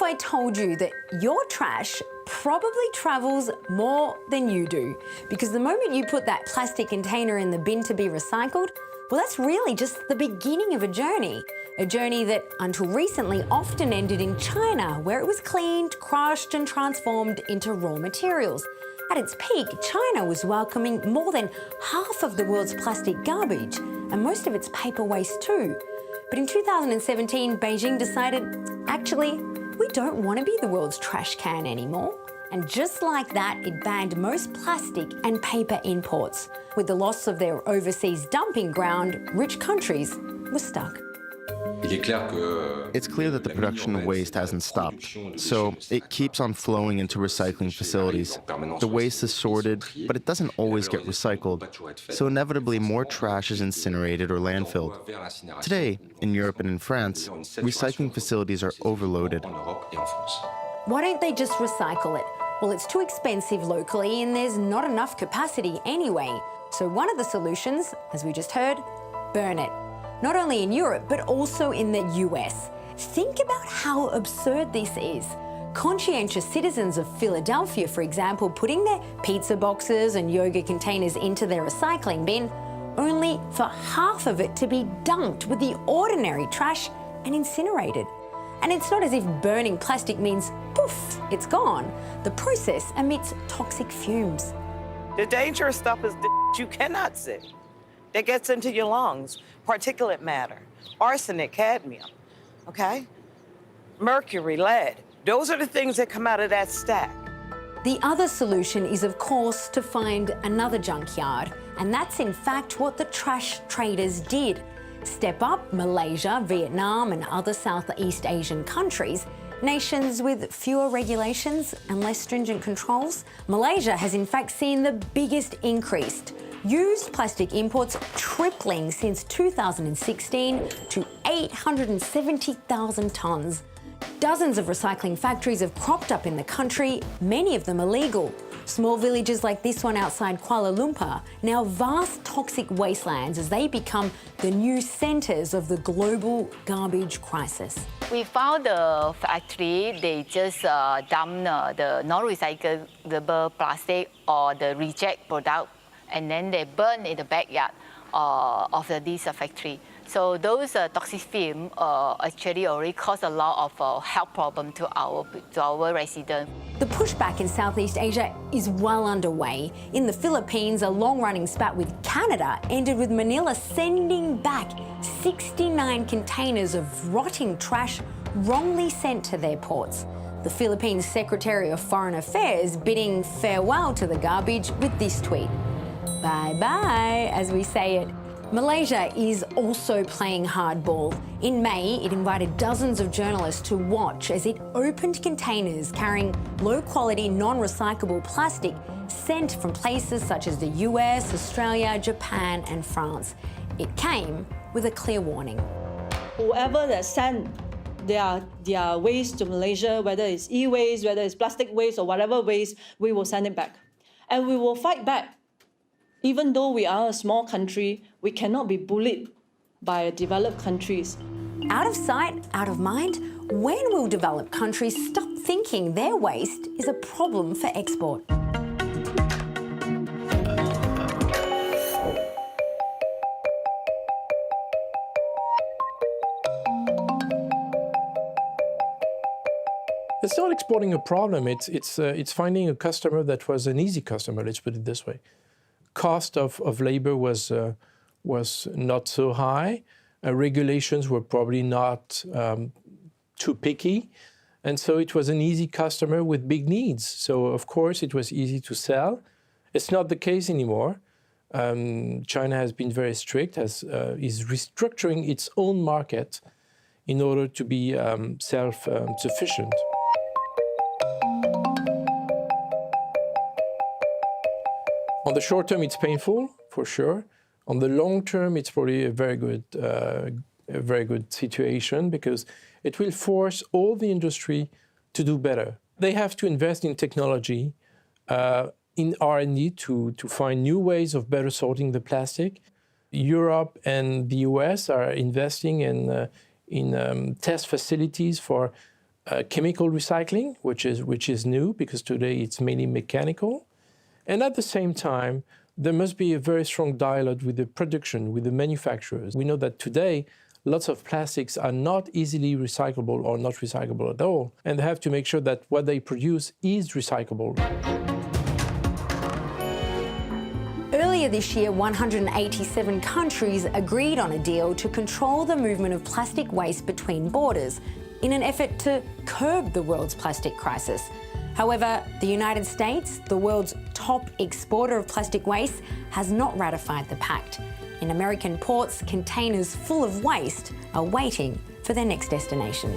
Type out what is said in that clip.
if I told you that your trash probably travels more than you do? Because the moment you put that plastic container in the bin to be recycled, well, that's really just the beginning of a journey. A journey that, until recently, often ended in China, where it was cleaned, crushed and transformed into raw materials. At its peak, China was welcoming more than half of the world's plastic garbage, and most of its paper waste too. But in 2017, Beijing decided, actually, we don't want to be the world's trash can anymore. And just like that, it banned most plastic and paper imports. With the loss of their overseas dumping ground, rich countries were stuck. It's clear that the production of waste hasn't stopped, so it keeps on flowing into recycling facilities. The waste is sorted, but it doesn't always get recycled, so inevitably more trash is incinerated or landfilled. Today, in Europe and in France, recycling facilities are overloaded. Why don't they just recycle it? Well, it's too expensive locally and there's not enough capacity anyway. So one of the solutions, as we just heard, burn it. Not only in Europe, but also in the US. Think about how absurd this is. Conscientious citizens of Philadelphia, for example, putting their pizza boxes and yogurt containers into their recycling bin, only for half of it to be dumped with the ordinary trash and incinerated. And it's not as if burning plastic means, poof, it's gone. The process emits toxic fumes. The dangerous stuff is you cannot see. That gets into your lungs, particulate matter, arsenic, cadmium, okay? Mercury, lead, those are the things that come out of that stack. The other solution is, of course, to find another junkyard. And that's in fact what the trash traders did. Step up Malaysia, Vietnam and other Southeast Asian countries, nations with fewer regulations and less stringent controls. Malaysia has in fact seen the biggest increase. Used plastic imports tripling since 2016 to 870,000 tonnes. Dozens of recycling factories have cropped up in the country, many of them illegal. Small villages like this one outside Kuala Lumpur, now vast toxic wastelands as they become the new centres of the global garbage crisis. We found the factory, they just dump the non-recyclable plastic or the reject product, and then they burn in the backyard of this factory. So those toxic fumes actually already cause a lot of health problem to our residents. The pushback in Southeast Asia is well underway. In the Philippines, a long-running spat with Canada ended with Manila sending back 69 containers of rotting trash wrongly sent to their ports. The Philippines Secretary of Foreign Affairs bidding farewell to the garbage with this tweet. Bye-bye, as we say it. Malaysia is also playing hardball. In May, it invited dozens of journalists to watch as it opened containers carrying low-quality, non-recyclable plastic sent from places such as the US, Australia, Japan and France. It came with a clear warning. Whoever that sent their waste to Malaysia, whether it's e-waste, whether it's plastic waste or whatever waste, we will send it back. And we will fight back. Even though we are a small country, we cannot be bullied by developed countries. Out of sight, out of mind, when will developed countries stop thinking their waste is a problem for export? It's not exporting a problem, it's finding a customer that was an easy customer, let's put it this way. Cost of labor was not so high. Regulations were probably not too picky. And so it was an easy customer with big needs. So of course it was easy to sell. It's not the case anymore. China has been very strict, is restructuring its own market in order to be self-sufficient. On the short term, it's painful, for sure. On the long term, it's probably a very good situation because it will force all the industry to do better. They have to invest in technology, in R&D to find new ways of better sorting the plastic. Europe and the US are investing in test facilities for chemical recycling, which is new because today it's mainly mechanical. And at the same time, there must be a very strong dialogue with the production, with the manufacturers. We know that today, lots of plastics are not easily recyclable or not recyclable at all, and they have to make sure that what they produce is recyclable. Earlier this year, 187 countries agreed on a deal to control the movement of plastic waste between borders in an effort to curb the world's plastic crisis. However, the United States, the world's top exporter of plastic waste, has not ratified the pact. In American ports, containers full of waste are waiting for their next destination.